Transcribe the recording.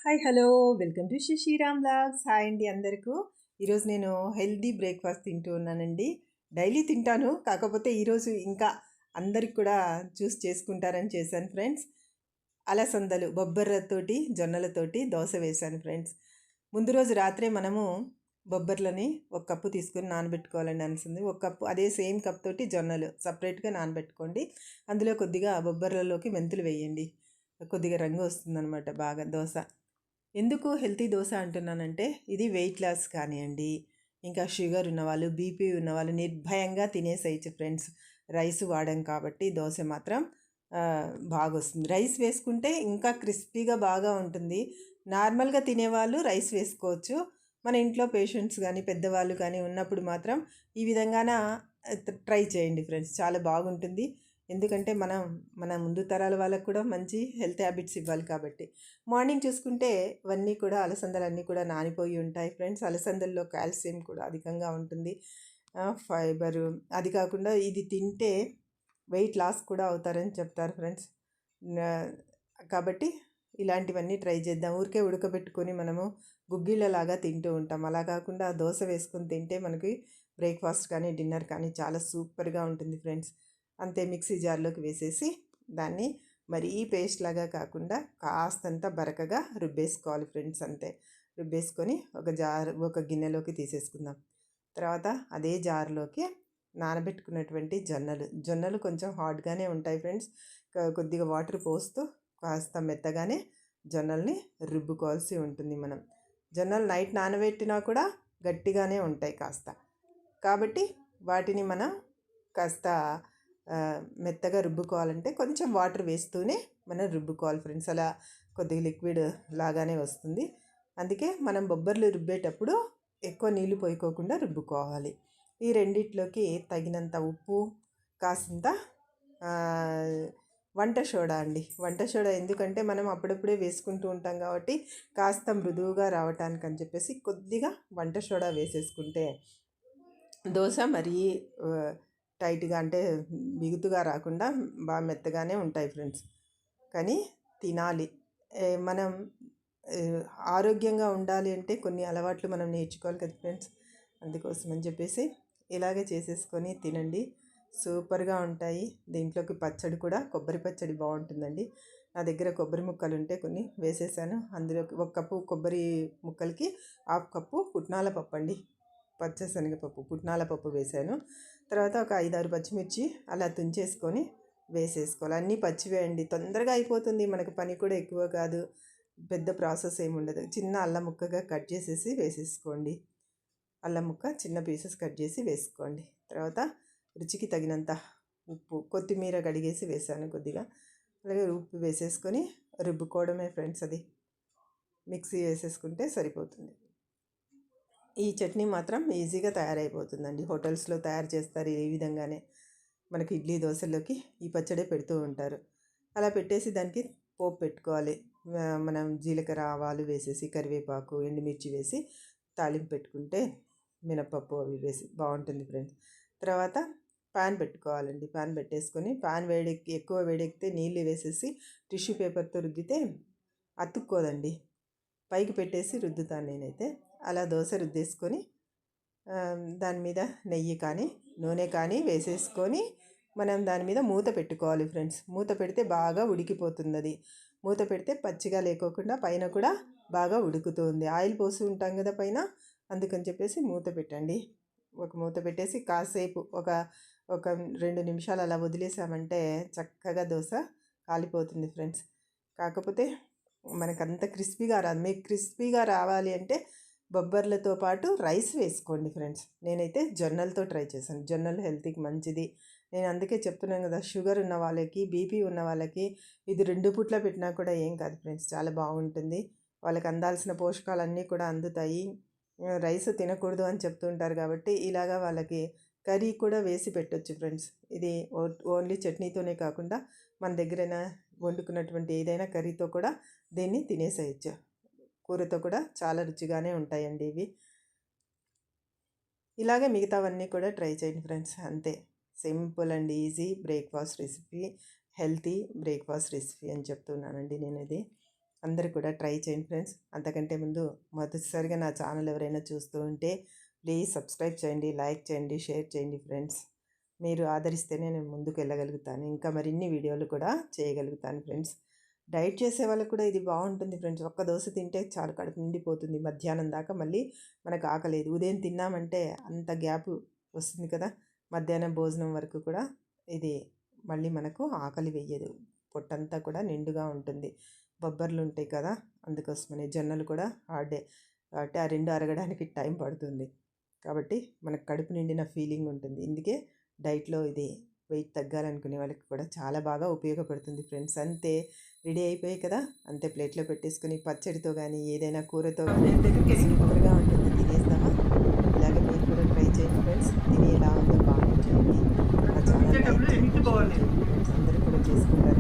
Hi hello welcome to Sriram blogs. Hi అండి అందరికీ. ఈరోజు నేను హెల్దీ బ్రేక్ఫాస్ట్ తింటూ ఉన్నానండి. డైలీ తింటాను, కాకపోతే ఈరోజు ఇంకా అందరికి కూడా చూస్ చేసుకుంటారని చేశాను ఫ్రెండ్స్. అలసందలు బొబ్బర్లతోటి జొన్నలతోటి దోశ వేశాను ఫ్రెండ్స్. ముందు రోజు రాత్రే మనము బొబ్బర్లని ఒక కప్పు తీసుకొని నానబెట్టుకోవాలని అనిసింది. ఒక కప్పు అదే సేమ్ కప్ తోటి జొన్నలు సపరేట్గా నానబెట్టుకోండి. అందులో కొద్దిగా బొబ్బర్లలోకి మెంతులు వేయండి. కొద్దిగా రంగు వస్తుందన్నమాట బాగా దోశ. ఎందుకు హెల్తీ దోశ అంటున్నానంటే ఇది వెయిట్ లాస్ కానివ్వండి, ఇంకా షుగర్ ఉన్నవాళ్ళు, బీపీ ఉన్నవాళ్ళు నిర్భయంగా తినేసేయచ్చు ఫ్రెండ్స్. రైస్ వాడాం కాబట్టి దోశ మాత్రం బాగా వస్తుంది. రైస్ వేసుకుంటే ఇంకా క్రిస్పీగా బాగా ఉంటుంది. నార్మల్గా తినేవాళ్ళు రైస్ వేసుకోవచ్చు. మన ఇంట్లో పేషెంట్స్ కానీ పెద్దవాళ్ళు కానీ ఉన్నప్పుడు మాత్రం ఈ విధంగాన ట్రై చేయండి ఫ్రెండ్స్, చాలా బాగుంటుంది. ఎందుకంటే మన ముందు తరాల వాళ్ళకు కూడా మంచి హెల్త్ హ్యాబిట్స్ ఇవ్వాలి కాబట్టి. మార్నింగ్ చూసుకుంటే ఇవన్నీ కూడా అలసందలన్నీ కూడా నానిపోయి ఉంటాయి ఫ్రెండ్స్. అలసందల్లో కాల్షియం కూడా అధికంగా ఉంటుంది, ఫైబరు. అది కాకుండా ఇది తింటే వెయిట్ లాస్ కూడా అవుతారని చెప్తారు ఫ్రెండ్స్. కాబట్టి ఇలాంటివన్నీ ట్రై చేద్దాం. ఊరికే ఉడకబెట్టుకొని మనము గుగ్గిళ్ళలాగా తింటూ ఉంటాం. అలా కాకుండా దోశ వేసుకొని తింటే మనకి బ్రేక్ఫాస్ట్ కానీ డిన్నర్ కానీ చాలా సూపర్గా ఉంటుంది ఫ్రెండ్స్. అంతే, మిక్సీ జార్లోకి వేసేసి దాన్ని మరీ పేస్ట్ లాగా కాకుండా కాస్తంత బరకగా రుబ్బేసుకోవాలి ఫ్రెండ్స్. అంతే, రుబ్బేసుకొని ఒక గిన్నెలోకి తీసేసుకుందాం. తర్వాత అదే జార్లోకి నానబెట్టుకున్నటువంటి జొన్నలు కొంచెం హార్డ్గానే ఉంటాయి ఫ్రెండ్స్. కొద్దిగా వాటర్ పోస్తూ కాస్త మెత్తగానే జొన్నల్ని రుబ్బుకోవాల్సి ఉంటుంది మనం. జొన్నలు నైట్ నానబెట్టినా కూడా గట్టిగానే ఉంటాయి కాస్త. కాబట్టి వాటిని మనం కాస్త మెత్తగా రుబ్బుకోవాలంటే కొంచెం వాటర్ వేస్తూనే మనం రుబ్బుకోవాలి ఫ్రెండ్స్. అలా కొద్దిగా లిక్విడ్ లాగానే వస్తుంది. అందుకే మనం బొబ్బర్లు రుబ్బేటప్పుడు ఎక్కువ నీళ్లు పోయికోకుండా రుబ్బుకోవాలి. ఈ రెండిట్లోకి తగినంత ఉప్పు, కాసింత వంట సోడా అండి. వంట సోడా ఎందుకంటే మనం అప్పుడప్పుడే వేసుకుంటూ ఉంటాం కాబట్టి కాస్త మృదువుగా రావటానికి అని చెప్పేసి కొద్దిగా వంట సోడా వేసేసుకుంటే దోశ మరీ టైట్గా అంటే బిగుతుగా రాకుండా బాగా మెత్తగానే ఉంటాయి ఫ్రెండ్స్. కానీ తినాలి. మనం ఆరోగ్యంగా ఉండాలి అంటే కొన్ని అలవాట్లు మనం నేర్చుకోవాలి కదా ఫ్రెండ్స్. అందుకోసం అని చెప్పేసి ఇలాగే చేసేసుకొని తినండి, సూపర్గా ఉంటాయి. దీంట్లోకి పచ్చడి కూడా కొబ్బరి పచ్చడి బాగుంటుందండి. నా దగ్గర కొబ్బరి ముక్కలు ఉంటే కొన్ని వేసేసాను. అందులోకి ఒక కప్పు కొబ్బరి ముక్కలకి హాఫ్ కప్పు పుట్నాల పప్పు అండి, పచ్చశనగపప్పు పుట్నాల పప్పు వేసాను. తర్వాత ఒక 5-6 పచ్చిమిర్చి అలా తుంచేసుకొని వేసేసుకోవాలి. అన్నీ పచ్చివేయండి, తొందరగా అయిపోతుంది. మనకు పని కూడా ఎక్కువ కాదు, పెద్ద ప్రాసెస్ ఏమి ఉండదు. చిన్న అల్లం ముక్కగా కట్ చేసేసి వేసేసుకోండి. అల్లం ముక్క చిన్న పీసెస్ కట్ చేసి వేసుకోండి. తర్వాత రుచికి తగినంత ఉప్పు, కొత్తిమీర కడిగేసి వేసాను కొద్దిగా. అలాగే ఉప్పు వేసేసుకొని రుబ్బుకోవడమే ఫ్రెండ్స్. అది మిక్సీ వేసేసుకుంటే సరిపోతుంది. ఈ చట్నీ మాత్రం ఈజీగా తయారైపోతుందండి. హోటల్స్లో తయారు చేస్తారు ఈ విధంగానే. మనకి ఇడ్లీ దోశల్లోకి ఈ పచ్చడే పెడుతూ ఉంటారు. అలా పెట్టేసి దానికి పోపు పెట్టుకోవాలి. మనం జీలకర్ర ఆవాలు వేసేసి కరివేపాకు ఎండుమిర్చి వేసి తాలింపు పెట్టుకుంటే మినపప్పు అవి వేసి బాగుంటుంది ఫ్రెండ్స్. తర్వాత ప్యాన్ పెట్టుకోవాలండి. ప్యాన్ పెట్టేసుకొని ప్యాన్ ఎక్కువ వేడెక్కితే నీళ్ళు వేసేసి టిష్యూ పేపర్తో రుద్దితే అతుక్కోదండి. పైకి పెట్టేసి రుద్దుతాను నేనైతే. అలా దోశ రుద్దేసుకొని దాని మీద నెయ్యి కానీ నూనె కానీ వేసేసుకొని మనం దాని మీద మూత పెట్టుకోవాలి ఫ్రెండ్స్. మూత పెడితే బాగా ఉడికిపోతుంది. అది మూత పెడితే పచ్చిగా లేకోకుండా పైన కూడా బాగా ఉడుకుతుంది. ఆయిల్ పోసి ఉంటాం కదా పైన, అందుకని చెప్పేసి మూత పెట్టండి. ఒక మూత పెట్టేసి కాసేపు ఒక ఒక 2 నిమిషాలు అలా వదిలేసామంటే చక్కగా దోశ కాలిపోతుంది ఫ్రెండ్స్. కాకపోతే మనకంత క్రిస్పీగా రాదు. మీకు క్రిస్పీగా రావాలి అంటే బొబ్బర్లతో పాటు రైస్ వేసుకోండి ఫ్రెండ్స్. నేనైతే జొన్నలతో ట్రై చేశాను. జొన్నలు హెల్త్కి మంచిది. నేను అందుకే చెప్తున్నాను కదా, షుగర్ ఉన్న వాళ్ళకి, బీపీ ఉన్న వాళ్ళకి ఇది 2 పూట్ల పెట్టినా కూడా ఏం కాదు ఫ్రెండ్స్, చాలా బాగుంటుంది. వాళ్ళకి అందాల్సిన పోషకాలన్నీ కూడా అందుతాయి. రైస్ తినకూడదు అని చెప్తుంటారు కాబట్టి ఇలాగా వాళ్ళకి కర్రీ కూడా వేసి పెట్టొచ్చు ఫ్రెండ్స్. ఇది ఓన్లీ చట్నీతోనే కాకుండా మన దగ్గరైన వండుకున్నటువంటి ఏదైనా కర్రీతో కూడా దీన్ని తినేసేయచ్చు. కూరతో కూడా చాలా రుచిగానే ఉంటాయండి ఇవి. ఇలాగే మిగతావన్నీ కూడా ట్రై చేయండి ఫ్రెండ్స్. అంతే, simple and easy breakfast recipe, healthy breakfast recipe అని చెప్తున్నానండి నేను ఇది. అందరూ కూడా ట్రై చేయండి ఫ్రెండ్స్. అంతకంటే ముందు మొదటిసారిగా నా ఛానల్ ఎవరైనా చూస్తూ ఉంటే ప్లీజ్ సబ్స్క్రైబ్ చేయండి, లైక్ చేయండి, షేర్ చేయండి ఫ్రెండ్స్. మీరు ఆదరిస్తేనే నేను ముందుకు వెళ్ళగలుగుతాను, ఇంకా మరిన్ని వీడియోలు కూడా చేయగలుగుతాను ఫ్రెండ్స్. డైట్ చేసే వాళ్ళకు కూడా ఇది బాగుంటుంది ఫ్రెండ్స్. ఒక్క దోశ తింటే చాలు, కడుపు నిండిపోతుంది. మధ్యాహ్నం దాకా మళ్ళీ మనకు ఆకలేదు. ఉదయం తిన్నామంటే అంత గ్యాప్ వస్తుంది కదా, మధ్యాహ్నం భోజనం వరకు కూడా ఇది మళ్ళీ మనకు ఆకలి వెయ్యదు. పొట్టంతా కూడా నిండుగా ఉంటుంది. బొబ్బర్లు ఉంటాయి కదా, అందుకోసమని జొన్నలు కూడా హార్డే కాబట్టి ఆ రెండు అరగడానికి టైం పడుతుంది. కాబట్టి మనకు కడుపు నిండిన ఫీలింగ్ ఉంటుంది. ఇందుకే డైట్లో ఇది వెయిట్ తగ్గాలనుకునే వాళ్ళకి కూడా చాలా బాగా ఉపయోగపడుతుంది ఫ్రెండ్స్. అంతే, రెడీ అయిపోయాయి కదా, అంతే ప్లేట్లో పెట్టేసుకొని పచ్చడితో కానీ ఏదైనా కూరతో కానీ సూపర్గా ఉంటుంది. తినేస్తామా? ఇలాగే మీరు కూడా ట్రై చేయండి ఫ్రెండ్స్. తిని ఎలా ఉందో కామెంట్ చేయండి. మా ఛానల్ లైక్ చేయండి, షేర్ చేయండి. అందరూ కూడా చేసుకుంటారు